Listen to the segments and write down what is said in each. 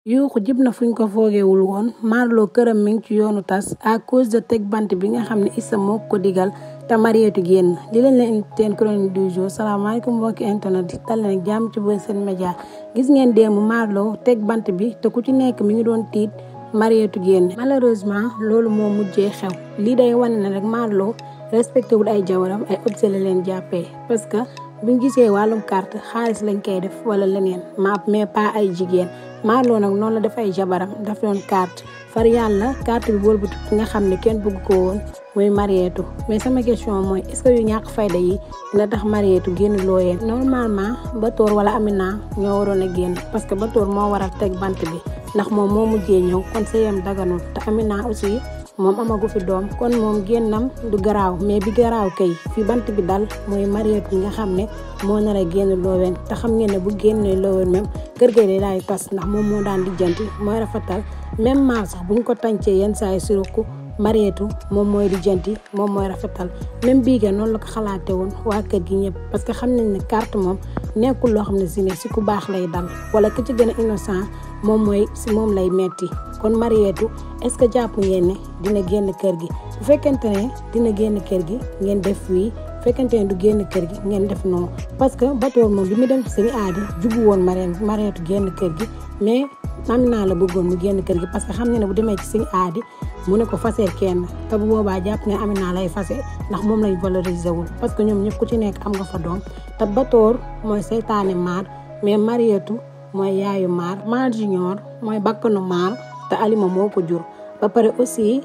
yuuxu jib na fuñ ko foogewul woon Marlo këram mi ngi ci yoonu tas à cause de teg bant bi nga xam ne Issa moo ko digal te Marietou génn li leen leen teen chronique du jour salaamaaleykum mbokki internet yi tal leen jàmm ci Buzz Sen Média gis ngeen démb Marlo teg bant bi te ku ci nekk mi ngi doon tiit Marietou génn malheureusement loolu moo mujjee xew lii day wane ne rek Marlo respecté wul ay jabaram ay obsédé la leen jàppee parce que buñ gisee wàllum carte xaalis lañ koy def wala leneen mais pas ay jigéen Marlo nag noonu la def ay jabaram daf doon carte far yàlla carte bi wëlbatu ki nga xam ne kenn bëgg ko woon muy Marietou mais sama question mooy est-ce que yu ñàkk fayda yi dina tax Marietou génn looyeen normalement Batoor wala Amina ñoo waroon a génn parce que Batoor moo waral teg bant bi ndax moom moo mujjee ñëw kon sëyam daganul te Amina aussi moom amagu fi doom kon moom génnam du garaaw mais bi garaaw kay fi bant bi dal mooy Marietou nga xam ne moo nar a génn looween te xam ngeen ne bu génnee looween même kër ga day daay tas ndax moom moo daan lijjanti mooy rafetal même maa sax buñ ko tàncee yenn saa yi suruku Marietou moom mooy lijjanti moom mooy rafetal même bii ga noonu la ko xalaate woon waa kër gi ñëpp parce que xam nañ ne carte moom nekkul loo xam ne si ne si ku baax lay dal wala ku ci gën a innocent moom mooy si moom lay metti kon Marietou est-ce que jàpp ngeen ne dina génn kër gi bu fekkente ne dina génn kër gi ngeen def wii bu fekkente ne du génn kër gi ngeen def non parce que Batoor moom bi mu dem ci aadi jubu woon Marietou génn kër gi mais Amina la bëggoon mu génn kër gi parce que xam ne bu demee ci sëñ aadi mu ne ko faseel kenn te bu boobaa jàpp ne Amina lay fase ndax moom lañ valoriser wul parce que ñoom ñëpp ku ci nekk am nga fa doom te Batoor mooy seytaane maar mais Marietou mooy yaayu maar junior mooy bakkanu maar te Alima moo ko jur ba pare aussi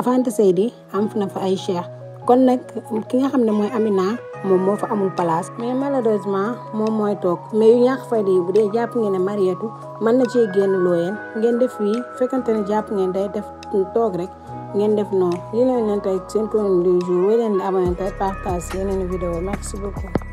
Fanta Seydi am na fa ay cheikh kon nag ki nga xam ne mooy Amina moom moo fa amul place mais malheureusement moom mooy toog mais yu ñàkk fayda yi bu dee jàpp ngeen ne Marietou mën na cee génn looyeen ngeen def fii fekkante ne jàpp ngeen day def toog rek ngeen def non li leen leen tey seen chronique du jour wéy leen di abonné tey partage yeneen vidéo merci beaucoup